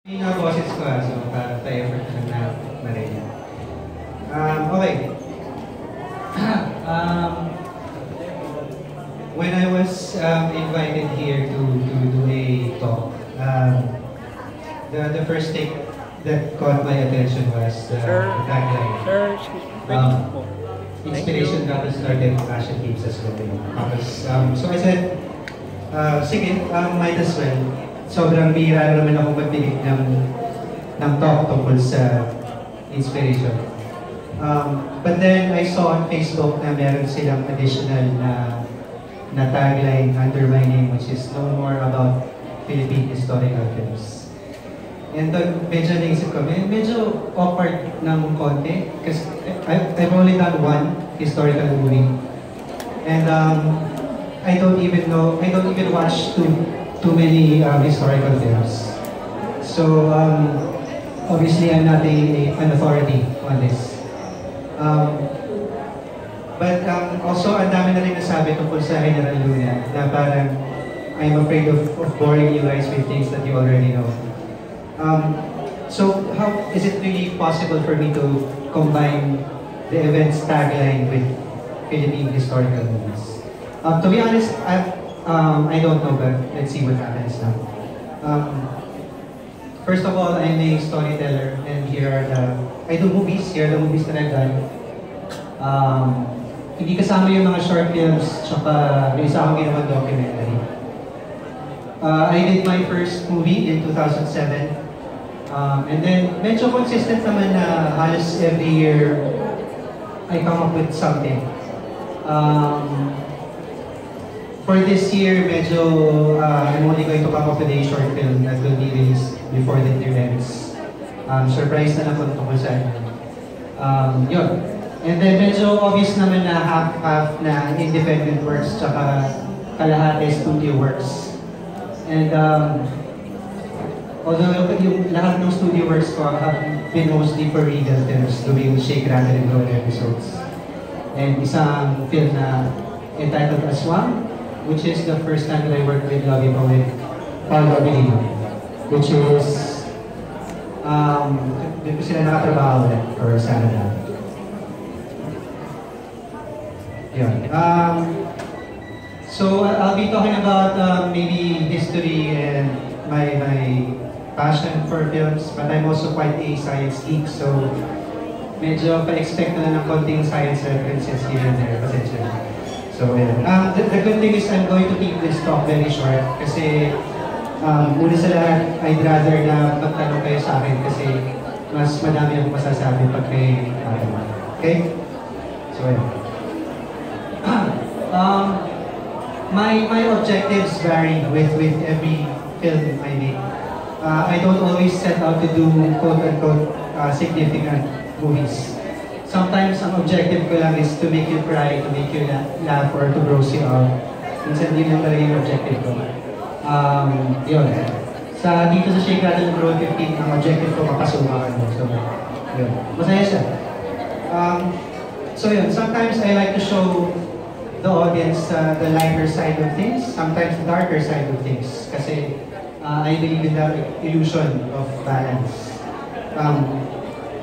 Yung mga boses ko so pa-effort lang na marinig. Okay. um, when I was invited here to do a talk, the first thing that caught my attention was the tagline. Sir, excuse me. Inspiration got us started, passion keeps us going. So I said, sige, might as well. Sobrang bihira naman ako magbigay ng talk tungkol sa inspiration. But then I saw on Facebook na meron silang additional na tagline under my name, which is no more about Philippine historical films. And doon medyo naisip ko, medyo awkward ng konti kasi I've only done one historical movie. And I don't even watch too many historical films. So obviously I'm not an authority on this. But also ang dami na rin nasabi tungkol sa General Luna na parang I'm afraid of boring you guys with things that you already know. So how is it really possible for me to combine the event's tagline with Philippine historical movies? To be honest, I don't know, but let's see what happens now. First of all, I'm a storyteller, and I do movies. Here are the movies that I've done. Hindi kasama yung mga short films, tsaka may isa akong ginawang documentary. I did my first movie in 2007. And then, medyo consistent naman na halos every year, I come up with something. For this year, medyo I'm only going to come up with a short film that will be released before the year ends. Surprise na lang kung tungkol saan. Yun. And then medyo obvious naman na half-half na independent works tsaka kalahati studio works. And although yung lahat ng studio works ko have been mostly for Regal films, doing Shake, Rattle, and Roll episodes. And isang film na entitled Aswang, which is the first time that I worked with Lobby Mo with Paul Abilino, which is dito sila nakatrabaho ulit for Canada. Yeah. So I'll be talking about maybe history and my passion for films, but I'm also quite a science geek, so medyo pa-expect na lang ng konting science references here and there, pasensya. So yeah. The good thing is I'm going to keep this talk very short kasi una sa lahat, I'd rather na magtanong kayo sa akin kasi mas madami akong masasabi pag may okay? So yeah. My objectives vary with every film I make. I don't always set out to do quote-unquote significant movies. Sometimes ang objective ko lang is to make you cry, to make you laugh, or to gross you out. Minsan yun lang talaga yung objective ko. Yun. Dito sa Shake, Rattle, and Roll 15, ang objective ko makasumakan mo. So, yun. Masaya siya. So yun, sometimes I like to show the audience the lighter side of things, sometimes the darker side of things. Kasi I believe in the illusion of balance.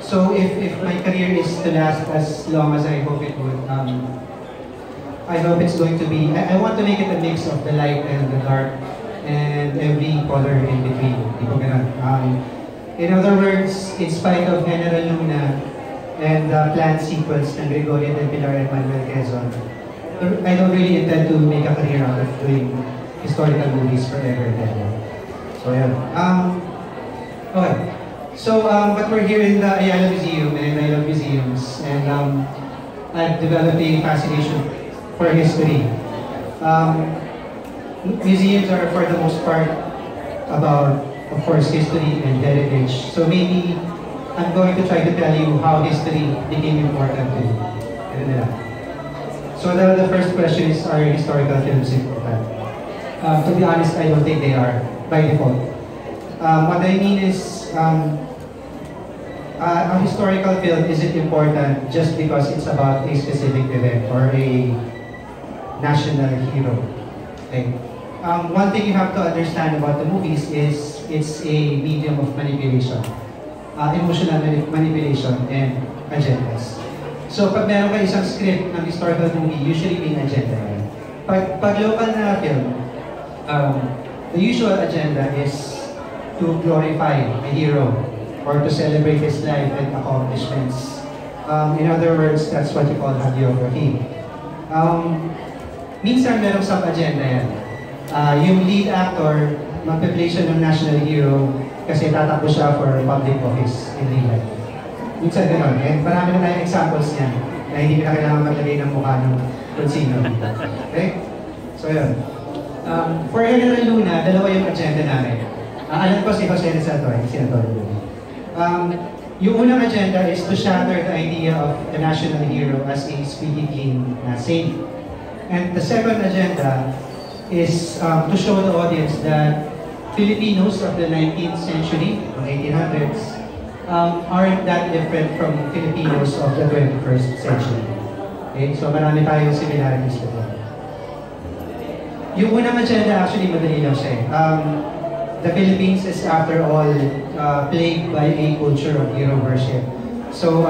So if my career is to last as long as I hope it would, I hope it's going to be, I want to make it a mix of the light and the dark and every color in between. In other words, in spite of General Luna and the planned sequels ng Gregorio del Pilar and Manuel Quezon, I don't really intend to make a career out of doing historical movies forever and ever. So yeah. Okay. So, but we're here in the Ayala Museum, and I love museums, and I've developed a fascination for history. Museums are, for the most part, about, of course, history and heritage. So maybe I'm going to try to tell you how history became important to you. So the first question is, are historical films important? To be honest, I don't think they are, by default. What I mean is, a historical film isn't important just because it's about a specific event or a national hero. Okay? One thing you have to understand about the movies is it's a medium of manipulation. Emotional manipulation and agendas. So pag meron kayo isang script ng historical movie, usually may agenda yan. Pag local na film, the usual agenda is to glorify a hero or to celebrate his life and accomplishments. In other words, that's what you call hagiography. Minsan merong sub-agenda yan. Yung lead actor, magpe-play siya ng national hero kasi tatakbo siya for public office in real life. Minsan gano'n. And marami na tayong examples niyan na hindi na kailangan maglagay ng mukha ng kung sino. Okay? So yun. For General Luna, dalawa yung agenda namin. Alam ko si Jose Rizal, Senator Luna. Yung unang agenda is to shatter the idea of the national hero as a squeaky clean saint. And the second agenda is to show the audience that Filipinos of the 19th century, or 1800s, aren't that different from Filipinos of the 21st century. Okay? So marami tayong similarities with them. Yung unang agenda actually madali lang siya. The Philippines is after all plagued by a culture of hero worship. So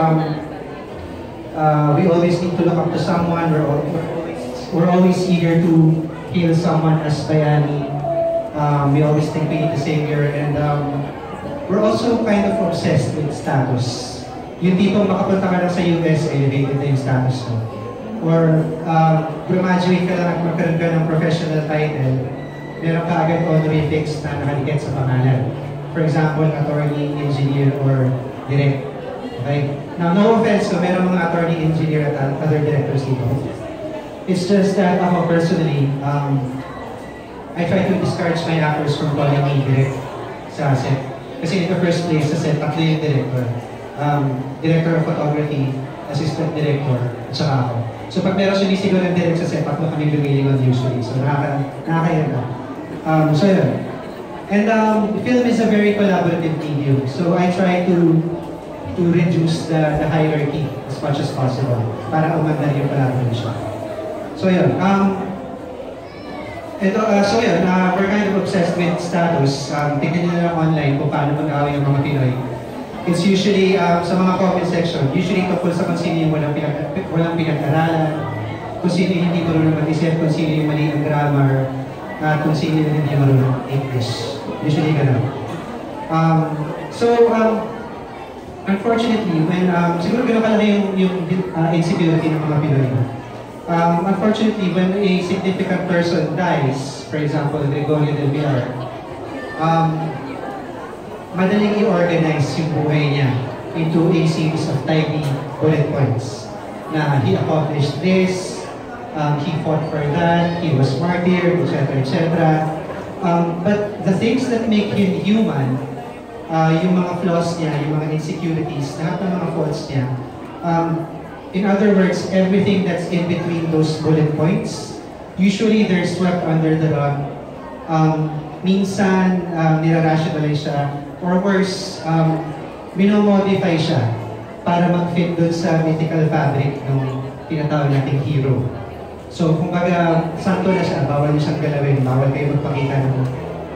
we always need to look up to someone. We're always eager to hail someone as bayani. We always think we need a savior, and we're also kind of obsessed with status. Yung tipong makapunta ka lang sa US, elevated na yung status mo. Or graduate ka lang at magkaroon ka ng professional title, meron ka agad honorifics na nakadikit sa pangalan. For example, attorney, engineer, or direct. Okay? Now, no offense kung meron mga attorney, engineer, at other directors dito. It's just that ako personally, I try to discourage my actors from calling me direct sa set. Kasi in the first place, sa set, tatlo yung director. Director of photography, assistant director, at saka ako. So pag meron sumisigaw ng direct sa set, tatlo kami lumilingon usually. So nakakailan. So yun. And film is a very collaborative medium. So I try to reduce the hierarchy as much as possible para umandar yung collaboration. So yun. We're kind of obsessed with status. Tignan nyo lang online kung paano mag-away ng mga Pinoy. It's usually, sa mga comment section, usually tungkol sa kung sino yung walang pinag-aralan, kung sino yung hindi marunong mag-isip, kung sino yung mali ang grammar, at kung sino yung hindi marunong English. Usually gano'n. Unfortunately, when, siguro gano'n kalaki yung insecurity ng mga Pinoy. Unfortunately, when a significant person dies, for example, Gregorio del Villar, madaling i-organize yung buhay niya into a series of tiny bullet points. Na he accomplished this, he fought for that, he was martyred, etc., etc. But the things that make him human, yung mga flaws niya, yung mga insecurities, lahat ng mga faults niya, in other words, everything that's in between those bullet points, usually they're swept under the rug. Minsan, nira-rationalize siya. Or worse, minomodify siya para mag-fit dun sa mythical fabric ng tinatawag nating hero. So, kumbaga, santo na siya, bawal niyo siyang galawin, bawal kayo magpakita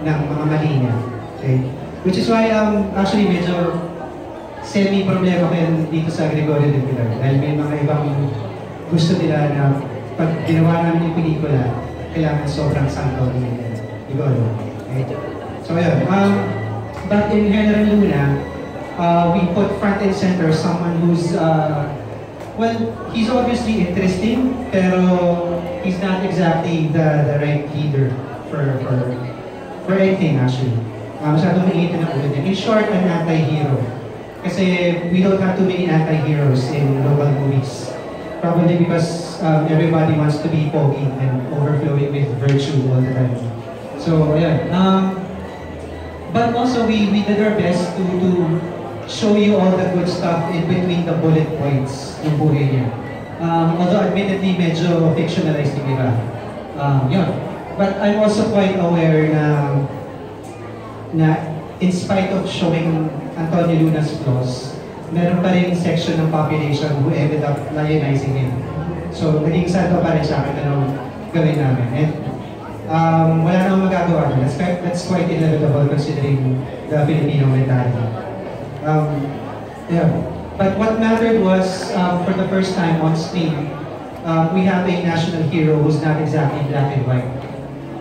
ng mga mali niya. Okay? Which is why, actually, medyo semi-problema ko yan dito sa Gregorio del Villar. Dahil may mga ibang gusto nila na pag ginawa namin yung pelikula, kailangan sobrang santo ni Gregorio. Okay? So, yun. But in General Luna, we put front and center someone who's, well, he's obviously interesting, pero he's not exactly the right leader for anything actually. Masyadong mainit na ulit. In short, an anti-hero. Kasi we don't have too many anti-heroes in local movies. Probably because everybody wants to be poky and overflowing with virtue all the time. So, yeah. But also, we did our best to show you all the good stuff in between the bullet points ng buhay niya. Although admittedly, medyo fictionalized yung iba. Yeah. But I'm also quite aware na in spite of showing Antonio Luna's flaws, meron pa rin section ng population who ended up lionizing him. So, naging santo pa rin siya kahit anong gawin namin. And wala namang magagawa. That's quite inevitable considering the Filipino mentality. Yeah. But what mattered was, for the first time on screen, we have a national hero who's not exactly black and white.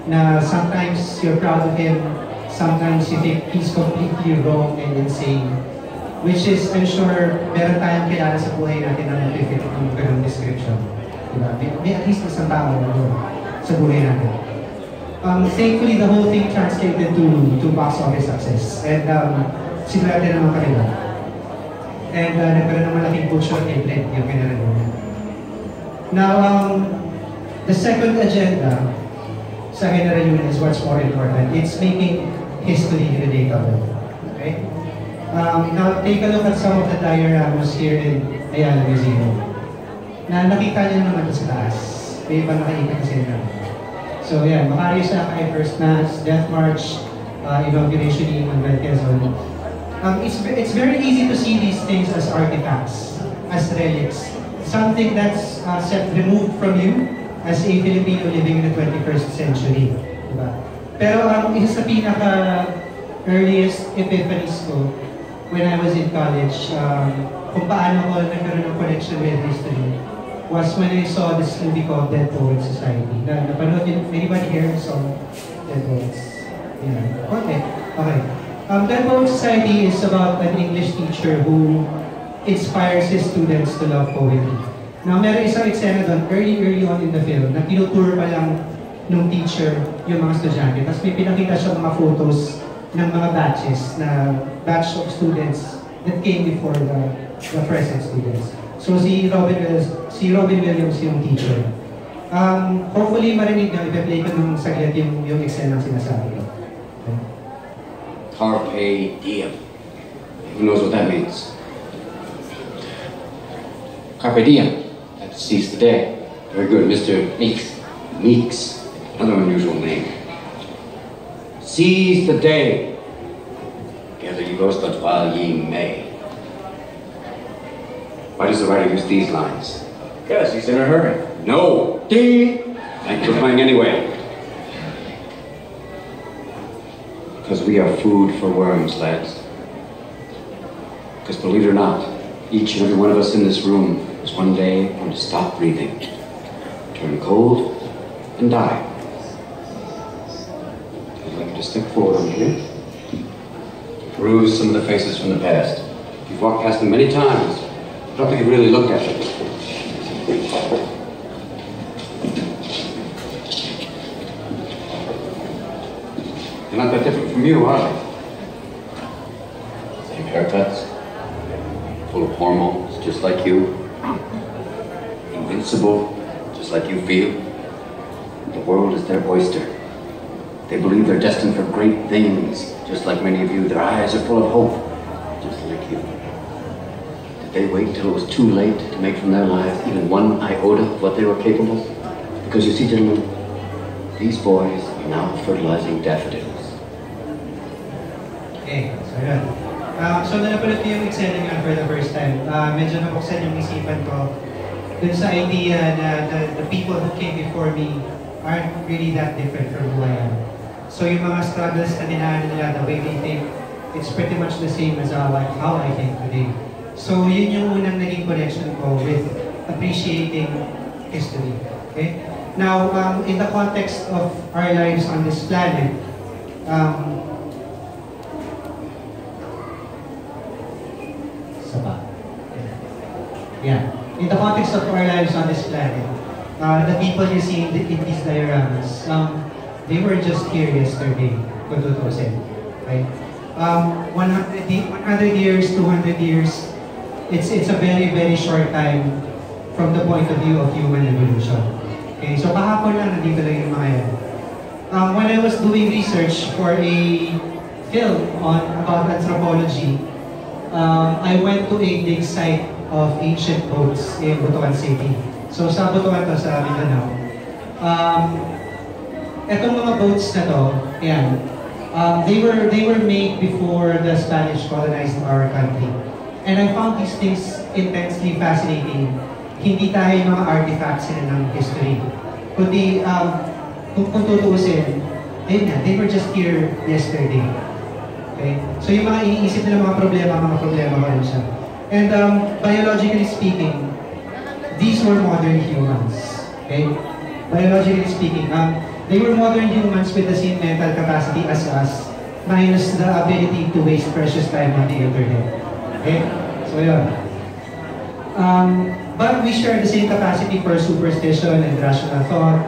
Na sometimes you're proud of him, sometimes you think he's completely wrong and insane. Which is, I'm sure, meron tayong kilala sa buhay natin na nag-fit yung ganung description. Diba? May at least isang tao sa buhay natin. Thankfully, the whole thing translated to box office success. And sinwerte naman kanila. And nagkaroon ng malaking push on April yung kinalago. Now, the second agenda sa General Luna is what's more important. It's making history relatable. Okay? Now, take a look at some of the dioramas here in Ayala Museum. Nakita niyo naman sa taas. May iba nakikita kasi na. So, yeah, Macario Sakay, First Mass, Death March, Inauguration ni Manuel Quezon. It's very easy to see these things as artifacts, as relics. Something that's removed from you as a Filipino living in the 21st century. Diba? Pero isa sa pinaka-earliest epiphanies ko when I was in college, kung paano ko nagkaroon ng connection with history, was when I saw this movie called Dead Poets Society. Napanood din, anybody here saw Dead Poets? Yeah. Okay. Dead Poets Society is about an English teacher who inspires his students to love poetry. Now, meron isang eksena doon, early on in the film, na tinutour pa lang nung teacher yung mga estudyante. Tapos may pinakita siya mga photos ng mga batches, na batch of students that came before the present students. So si Robin Williams yung teacher. Hopefully marinig nyo, ipa-play ko nung saglit yung eksena ng sinasabi ko. Okay. Carpe diem. Who knows what that means? Carpe diem. That seize the day. Very good, Mr. Meeks. Meeks. Another unusual name. Seize the day. Gather ye boast but while ye may. Why does the writer use these lines? Yes, he's in a hurry. No! Ding! Thanks for playing anyway. Because we are food for worms, lads. Because believe it or not, each and every one of us in this room is one day going to stop breathing, turn cold, and die. I'd like you to step forward over here. Peruse some of the faces from the past. You've walked past them many times. I don't think you've really looked at them. They're not that different from you, are they? Same haircuts, full of hormones, just like you. Invincible, just like you feel. The world is their oyster. They believe they're destined for great things, just like many of you. Their eyes are full of hope, just like you. They wait till it was too late to make from their lives even one iota of what they were capable. Because you see, gentlemen, these boys are now fertilizing daffodils. Okay, so yun. So napanood ko yung eksena nga for the first time. Medyo nabuksan yung isipan ko dun sa idea na the people who came before me aren't really that different from who I am. So yung mga struggles na dinaanan nila, the way they think, it's pretty much the same as how I think today. So yun yung unang naging connection ko with appreciating history. Okay? Now, in the context of our lives on this planet, in the context of our lives on this planet, the people you see in these dioramas, they were just here yesterday, kung tutusin. Right? 100 years, 200 years, it's a very, very short time from the point of view of human evolution. Okay, so kahapon lang nandito lang yung mga yan. When I was doing research for a film about anthropology, I went to a dig site of ancient boats in Butuan City. So sa Butuan to, sa Mindanao. Etong mga boats na to, yan, they were made before the Spanish colonized our country. And I found these things intensely fascinating. Hindi tayo mga artifacts sila ng history. Kundi kung tutuusin, ayun nga, they were just here yesterday. Okay? So yung mga iniisip nila mga problema pa rin siya. And biologically speaking, these were modern humans. Okay? Biologically speaking, they were modern humans with the same mental capacity as us, minus the ability to waste precious time on the internet. Okay? So yun. But we share the same capacity for superstition and rational thought,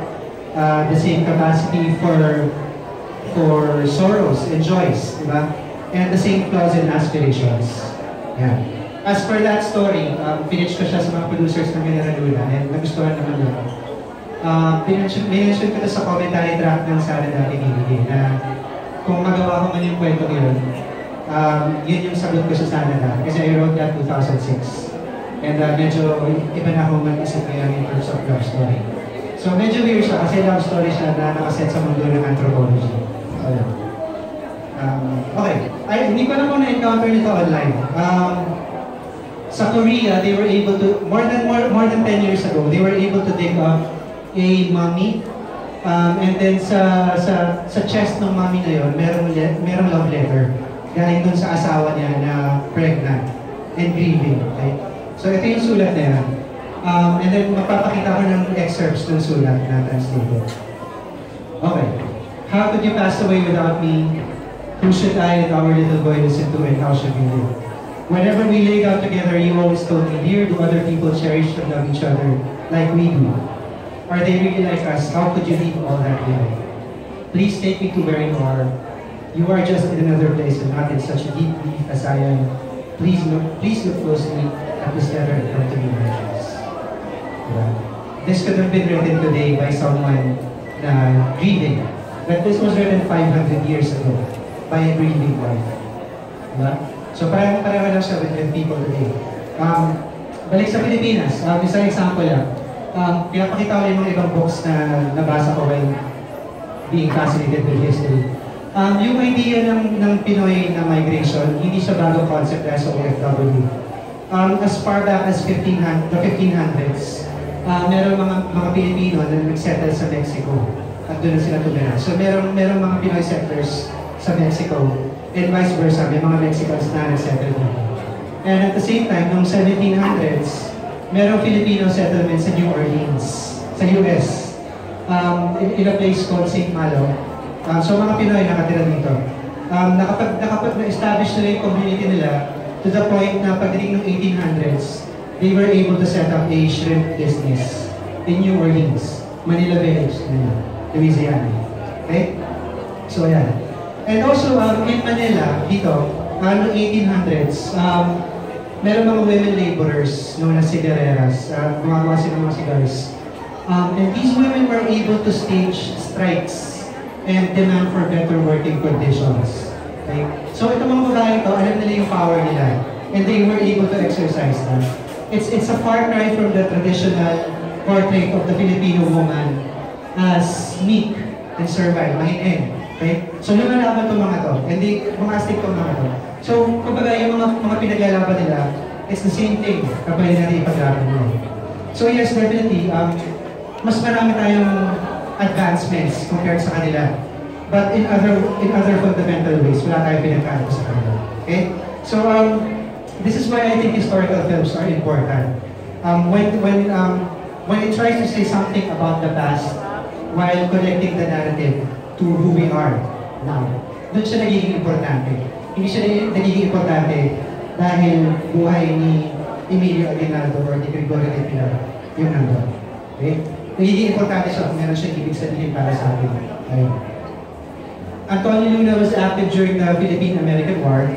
the same capacity for sorrows and joys, diba? And the same flaws and aspirations. Yeah. As for that story, pinitch ko siya sa mga producers ng General Luna and nagustuhan naman nila. Minention ko ito sa commentary track ng Sanada pinibigay na kung magawa ko man yung kwento yun, yun yung sagot ko sa Sanada kasi I wrote that 2006. And medyo iba na akong mag-isip ngayon in terms of love story. So medyo weird siya kasi love story siya na nakaset sa mundo ng anthropology. So, okay, hindi ko na po na-encounter nito online. Sa Korea, they were able to, more than 10 years ago, they were able to dig up a mummy. And then sa chest ng mummy na yun, merong love letter. Galing dun sa asawa niya na pregnant and grieving. Okay? So ito yung sulat na yan. And then magpapakita ko ng excerpts ng sulat na translated. Okay. How could you pass away without me? Who should I and our little boy listen to and how should we live? Whenever we lay down together, you always told me, dear, do other people cherish and love each other like we do? Are they really like us? How could you leave all that behind? Please take me to where you are. You are just in another place and not in such a deep grief as I am. Please look closely at this letter and come to me, my friends. This could have been written today by someone grieving. But this was written 500 years ago by a grieving wife. So pareho lang siya with people today. Balik sa Pilipinas, isang example lang. Pinapakita ko yung mga ibang books na nabasa ko while being fascinated with history. Yung idea ng Pinoy na migration, hindi siya bagong concept as OFW. As far back as the 1500s, meron mga Pilipino na nag-settle sa Mexico at doon na sila tumira. So meron mga Pinoy settlers sa Mexico and vice versa, may mga Mexicans na nag-settle dito. And at the same time, noong 1700s, merong Filipino settlement sa New Orleans, sa US, in a place called St. Malo. So mga Pinoy nakatira dito. Na-establish nila yung community nila to the point na pagdating ng 1800s, they were able to set up a shrimp business in New Orleans, Manila Village, Louisiana. Okay? So yan. And also, in Manila, dito, noong 1800s, meron mga women laborers known as cigareras, gumagawa sila ng mga cigars. And these women were able to stage strikes and demand for better working conditions. Okay? So itong mga babae ito, alam nila yung power nila. And they were able to exercise that. It's a far cry from the traditional portrait of the Filipino woman as meek and servile, mahin. Okay? So lumalaban itong mga to. And mga astig itong mga to. So, kumbaga yung mga pinaglalaban nila, it's the same thing kapag natin ipaglaban mo. So yes, definitely, mas marami tayong advancements compared sa kanila. But in other fundamental ways, wala tayong pinagkano sa kanila. Okay? So, this is why I think historical films are important. When it tries to say something about the past while connecting the narrative to who we are now, doon siya nagiging importante. Hindi siya nagiging importante dahil buhay ni Emilio Aguinaldo or ni Gregorio de Pilar yung nandun. Okay? Nagiging importante siya kung meron siyang ibig sabihin para sa atin. Ayun. Antonio Luna was active during the Philippine-American War,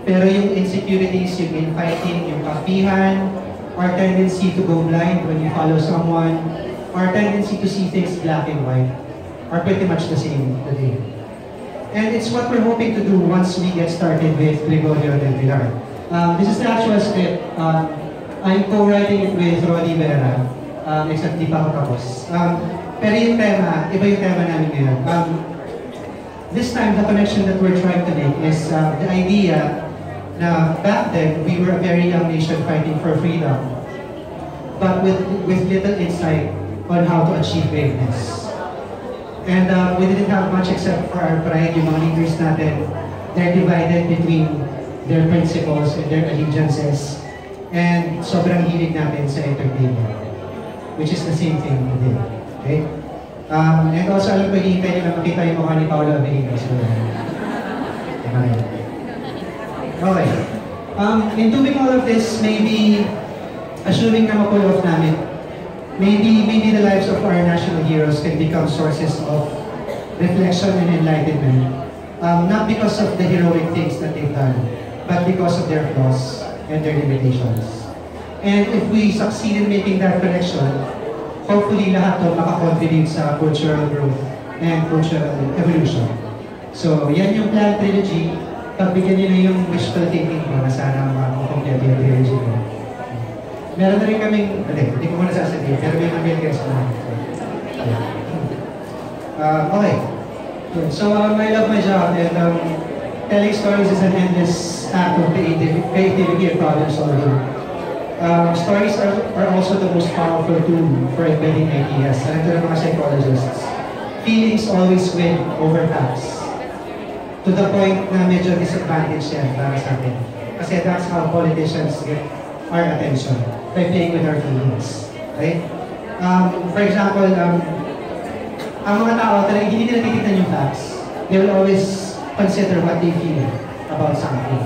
pero yung insecurities, yung infighting, yung kapihan, our tendency to go blind when you follow someone, our tendency to see things black and white, are pretty much the same today. And it's what we're hoping to do once we get started with Gregorio del Pilar. This is the actual script. I'm co-writing it with Roddy Vera, except di pa ako tapos. Pero yung tema, iba yung tema namin ngayon. This time, the connection that we're trying to make is the idea na back then, we were a very young nation fighting for freedom, but with little insight on how to achieve greatness. And we didn't have much except for our pride. Yung mga leaders natin, they're divided between their principles and their allegiances. And sobrang hilig natin sa entertainment, which is the same thing we did. Okay? And also, alam ko, hihintay nyo na makita yung mukha ni Paolo Avellino. So, okay. In doing all of this, maybe, assuming na ma-pull off namin, maybe the lives of our national heroes can become sources of reflection and enlightenment. Not because of the heroic things that they've done, but because of their flaws and their limitations. And if we succeed in making that connection, hopefully lahat to makakontribute sa cultural growth and cultural evolution. So, yan yung Plan Trilogy. Pagbigyan nyo na yung wishful thinking ko na sana makakompleto yung trilogy ko. Meron na rin kaming, hindi ko muna sasabihin, pero may mga guest na. Okay. So, I love my job, and telling stories is an endless act of creativity and problem solving. Stories are also the most powerful tool for embedding ideas. Alam ito ng mga psychologists. Feelings always win over facts. To the point na medyo disadvantage yan para sa atin. Kasi that's how politicians get our attention, by playing with our feelings. Okay? For example, ang mga tao talaga hindi nila titignan yung facts. They will always consider what they feel about something.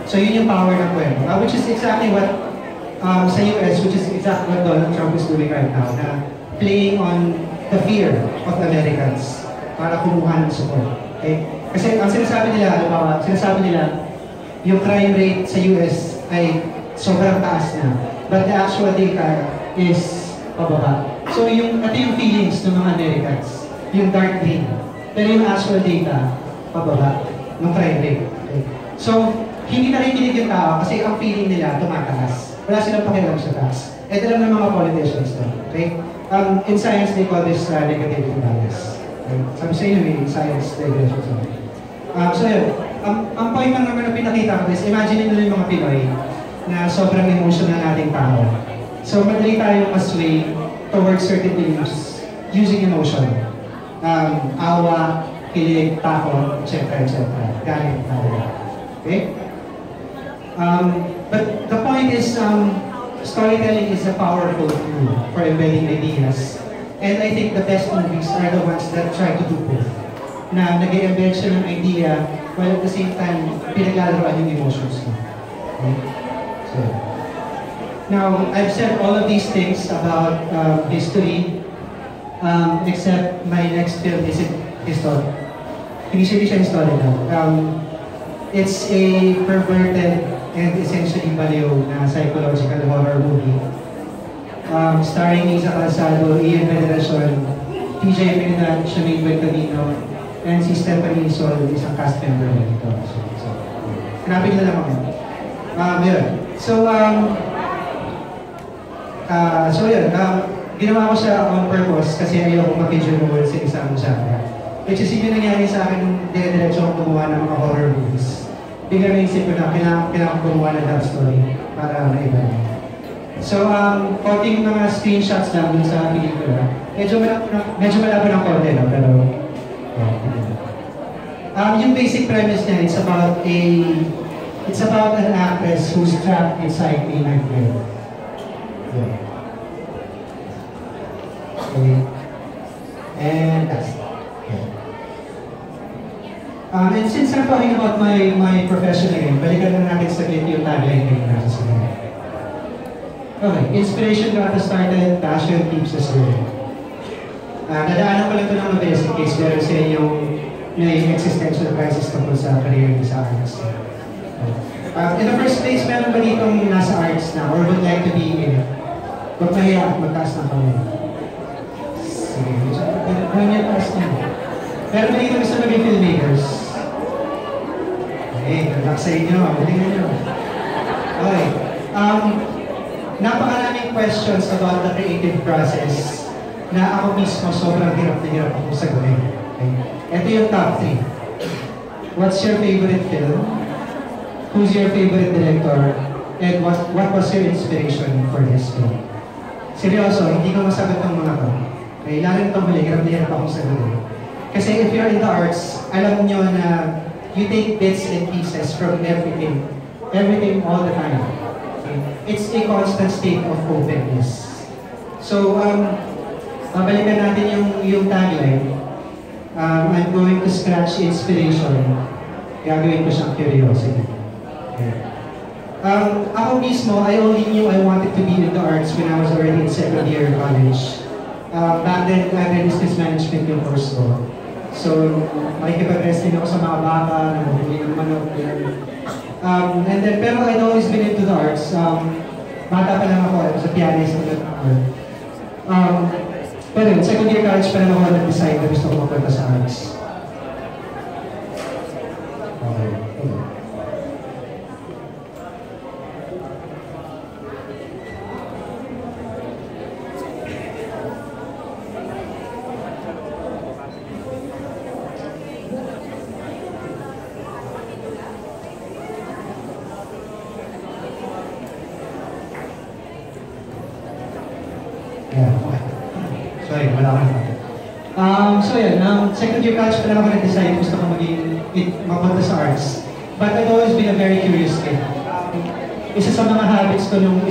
So yun yung power ng kwento. Which is exactly what sa US, which is exactly what Donald Trump is doing right now, na playing on the fear of Americans para kumuha ng support. Okay? Kasi ang sinasabi nila, yung crime rate sa US ay sobrang taas na. But the actual data is pababa. So ito yung feelings ng mga Americans, yung dark green. Pero yung actual data, pababa ng crime rate. Okay? So, hindi nakikinig yung tao kasi ang feeling nila tumataas. Wala silang pakialam sa taas. Ito lang ng mga politicians to. Okay? In science, they call this negativity bias. Okay? Sabi sa inyo, may science regression. So yun, ang point lang naman na pinakita ko is, imagine nyo yung mga Pinoy na sobrang emotional nating tao. So madali tayong masway towards certain beliefs using emotion. Awa, kilig, takot, etc. Galit talaga. Okay? But the point is, storytelling is a powerful tool for embedding ideas. And I think the best movies are the ones that try to do both. Na nag-embed siya ng idea, while at the same time, pinaglalaroan yung emotions mo. Okay? So, now, I've said all of these things about history, except my next film isn't history. Hindi siya history now. It's a perverted and essentially baliw na psychological horror movie. Starring Isa Calzado, Ian Veneracion, TJ Mena, Shameen Buentamino, and si Stephanie Sol, isang cast member nito. So, hanapin na lang ako. Yun. So, ginawa ko siya on purpose kasi ayoko mag-pigeonhole sa isang genre. Which is yung nangyari sa akin, dire-diretso akong gumawa ng mga horror movies. Bigla naisip ko na kailangan gumawa ng love story para maiba niya. So, konting mga screenshots lang dun sa pelikula. Medyo malabo ng konti, no? Pero, yung basic premise niya, it's about an actress who's trapped inside a nightmare. Yeah. Okay. And that's it. And since I'm talking about my profession again, balikan na natin saglit yung tagline ngayon nasa sinula. Okay, inspiration got us started, passion keeps us going. Nadaanan ko lang ito ng mabilis in case meron sa inyong may existential crisis tungkol sa career niyo sa arts. In the first place, meron ba ditong nasa arts na or would like to be in it? Huwag mahiya at magtaas ng kamay. Sige, huwag niya taas niya. Meron ba dito gusto maging filmmakers? Okay, relax sa inyo. Tingnan nyo. Okay. Napakaraming questions about the creative process na ako mismo sobrang hirap na hirap akong sagutin. Okay? Ito yung top 3. What's your favorite film? Who's your favorite director? And what was your inspiration for this film? Seryoso, hindi ko masagot ng mga to. Okay, lalo itong huli, hirap na hirap akong sagutin. Kasi if you're in the arts, alam nyo na you take bits and pieces from everything. Everything all the time. Okay? It's a constant state of openness. So, babalikan natin yung tagline. I'm going to scratch inspiration. Gagawin ko siyang curiosity. Okay. Ako mismo, I only knew I wanted to be in the arts when I was already in second year college. Back then, business management yung course ko. So, makikipag-wrestling ako sa mga baka, nabili ng manok, and then, pero I'd always been into the arts. Bata pa lang ako, I was a pianist at that time. Pero yun, second year college pa lang ako nag-decide na gusto ko mapunta sa arts. Okay. Sorry, wala akong so yun, second year college pa lang ako nag-decide gusto ko mapunta sa arts. But I've always been a very curious kid. Isa sa mga hobbies ko nung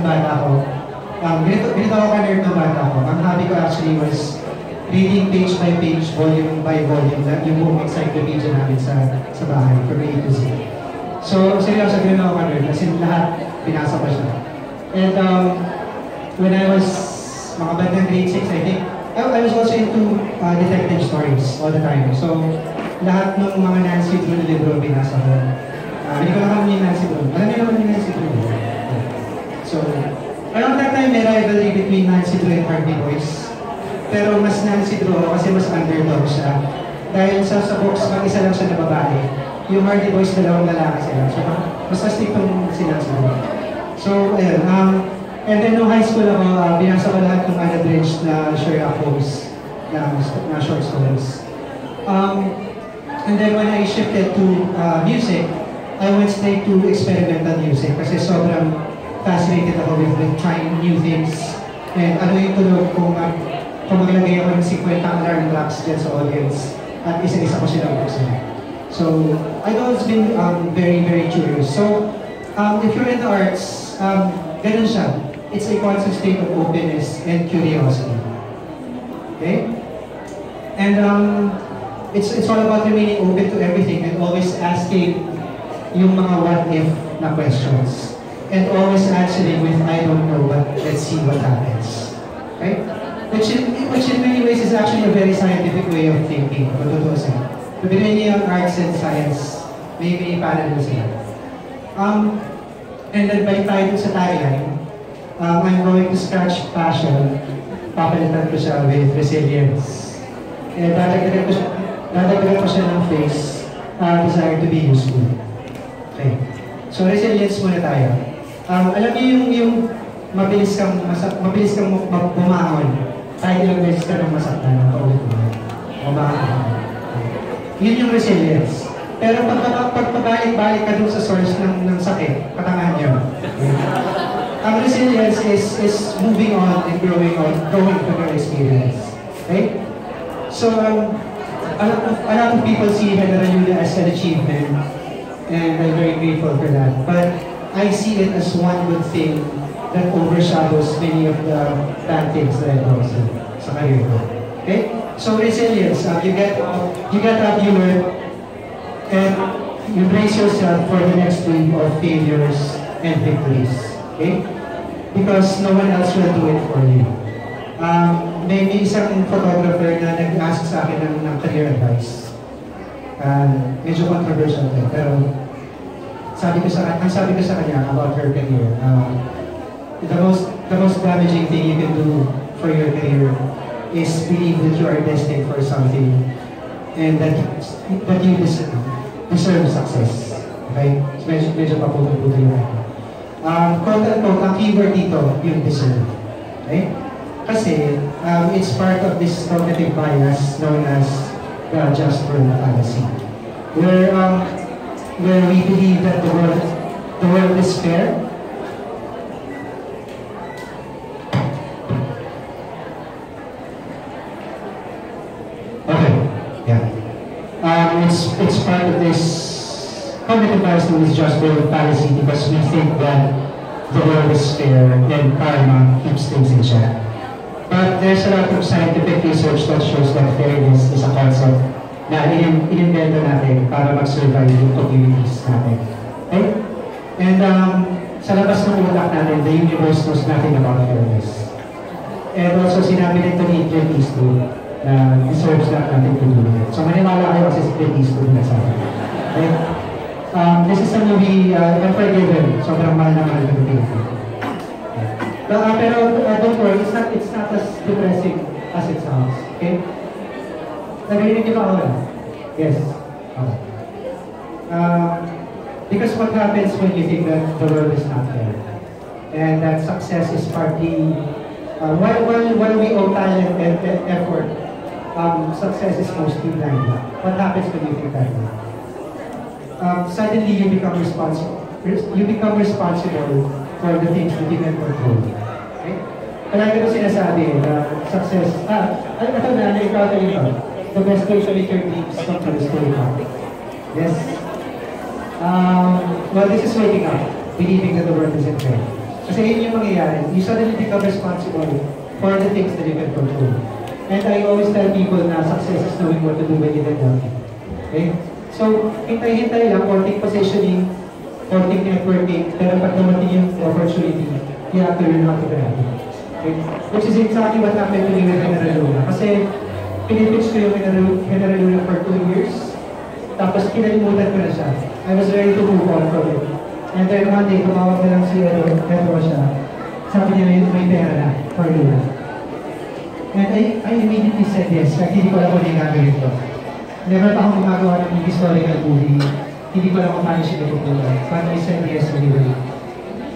bata ako, ganito ako ka-nerd ng bata ako. Ang hobby ko actually was reading page by page, volume by volume, yung buong encyclopedia namin sa bahay, from A to Z. So, seryoso, ganito ako ka-nerd, kasi lahat pinasa ko siya. And when I was mga bandang grade 6, I think, I was also into detective stories all the time. So, lahat ng mga Nancy Drew na libro binasa ko. Hindi ko lang alam yung Nancy Drew. Alam niyo naman yung Nancy Drew. So, around that time, may rivalry between Nancy Drew and Hardy Boys. Pero mas Nancy Drew ako kasi mas underdog siya. Dahil sa books, mag-isa lang siya na babae. Yung Hardy Boys, dalawang lalaki sila. So, mas astig itong si Nancy Drew. So, ayun. And then, nung high school ako, binasa ko lahat ng Anna Dredge na Sherlock Holmes na short stories. And then, when I shifted to music, I went straight to experimental music kasi sobrang fascinated ako with trying new things. And ano yung tulog kung maglagay ako ng 50 alarm clocks dyan sa audience at isa-isa ko silang buksan. So, I've always been very, very curious. So, if you're in the arts, ganun siya. It's a constant state of openness and curiosity. Okay? And it's all about remaining open to everything and always asking yung mga what if na questions. And always answering with I don't know, but let's see what happens. Okay? Which in many ways is actually a very scientific way of thinking. So between yung arts and science, may parallel sila. And then balik tayo sa tagline. I'm going to scratch passion, papalitan ko siya with resilience. And dadagdagan ko siya ng face, desire to be useful. Okay. So resilience muna tayo. Alam niyo yung mabilis kang bumangon, kahit ilang beses ka nang masaktan, paulit-ulit. Yun yung resilience. Pero pag pabalik-balik ka dun sa source ng sakit, patangahan niyo. Ang resilience is moving on and growing from your experience. Okay? So, a lot of people see General Yulia as an achievement, and I'm very grateful for that. But I see it as one good thing that overshadows many of the bad things that I've done sa career ko. Okay? So, resilience, you get up, you learn, and you brace yourself for the next wave of failures and victories. Okay? Because no one else will do it for you. May isang photographer na nag-ask sa akin ng career advice. Medyo controversial din, pero sabi ko sa kanya about her career, the most damaging thing you can do for your career is believe that you are destined for something and that you deserve success. Okay? So medyo paputo-puto yung akin. Quote-unquote, ang keyword dito, yung deserve. Okay? Kasi, it's part of this cognitive bias known as the just world fallacy. Where we believe that the world is fair. Okay. part of this cognitive bias known as just world fallacy because we think that the world is fair and karma keeps things in check. But there's a lot of scientific research that shows that fairness is a concept na in-invento natin para mag-survive yung communities natin. Okay? And sa labas ng utak natin, the universe knows nothing about fairness. And also sinabi nito ni Clint Eastwood na deserves not natin to do it. So maniwala kayo kasi si Clint Eastwood na sa akin. Okay? This is a movie, Unforgiven. Sobrang mahal na mahal ng Pilipino. Pero don't worry, it's not as depressing as it sounds. Okay? Narinig niyo ba ako? Yes. Okay. Because what happens when you think that the world is not fair? And that success is partly, while we owe talent and effort, success is mostly blind. What happens when you think that way? Suddenly you become responsible. You become responsible for the things that you can control. Okay? Palagi ko sinasabi na success, ito na, ikaw ito. The best way to make your dreams come true is to wake up. Yes? Well, this is waking up, believing that the world isn't fair. Kasi yun yung mangyayari. You suddenly become responsible for the things that you can control. And I always tell people na success is knowing what to do when you get down. Okay? So, hintay-hintay lang, konting positioning, konting networking, pero pag dumating yung opportunity, you have to learn how to grab it. Okay? Which is exactly what happened to me with General Luna. Kasi, pinipitch ko yung General Luna for 2 years, tapos kinalimutan ko na siya. I was ready to move on from it. And then one day, tumawag na lang si Edro siya. Sabi niya, may pera na for Luna. And I immediately said yes, kasi hindi ko alam kung hindi gagawin ko. Never pa akong gumagawa ng historical movie. Hindi ko alam kung paano siya natutunan. But I said yes anyway.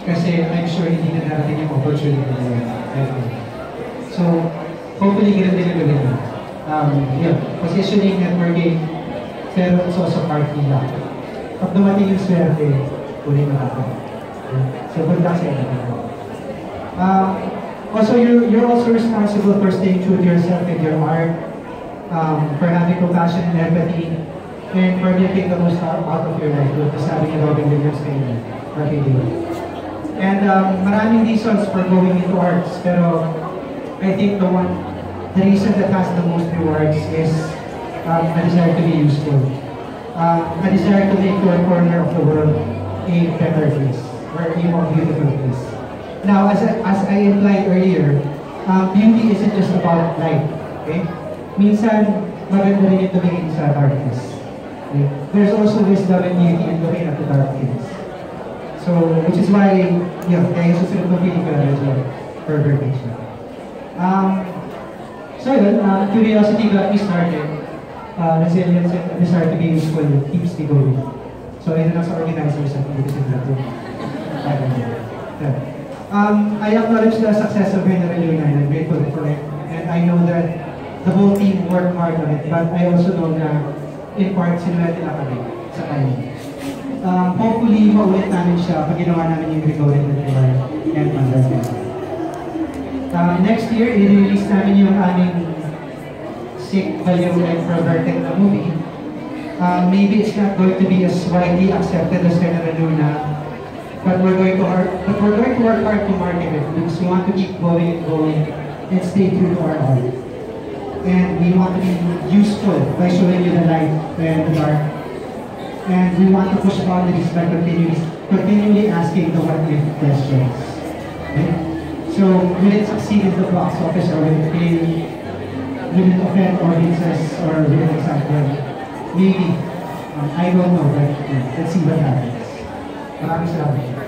Kasi I'm sure hindi na natin yung opportunity na yun. So, hopefully ganun din yung gawin mo. Positioning, networking, pero it's also partly luck. Pag dumating yung swerte, ulit na natin. So, good luck sa inyo. Also, you're also responsible for staying true to yourself and your art, for having compassion and empathy, and for making the most out of your life. Tapos sabi ni Robin Williams kayo, and maraming reasons for going into arts, pero I think the reason that has the most rewards is a desire to be useful. A desire to make your corner of the world a better place, or a more beautiful place. Now, as I implied earlier, beauty isn't just about light, okay? Minsan, maganda rin yung tumingin sa darkness. Okay? There's also wisdom and beauty in looking at the dark things. So, which is why, kaya susunod ng pelikula na siya, perfect siya. So yun, curiosity got me started. Resilience and desire to be useful keeps me going. So, yun lang sa organizers at Business Blato. I acknowledge the success of General Luna and I'm grateful for it. And I know that the whole team worked hard on it, but I also know na in part sinulat nila kami sa kanya. Hopefully, maulit namin siya pag ginawa namin yung Gregorian Repertoire and Pandasya. Next year, i-release namin yung aming sick, value, and perverted na movie. Maybe it's not going to be as widely accepted as General Luna, but we're going to work hard to market it because we want to keep going and going and stay true to our art. And we want to be useful by showing you the light and the dark. And we want to push boundaries by continually asking the what-if questions. Okay? So, will it succeed in the box office or will it fail? Will it offend audiences or will it excite them? Maybe. I don't know, but let's see what happens. Maraming salamat.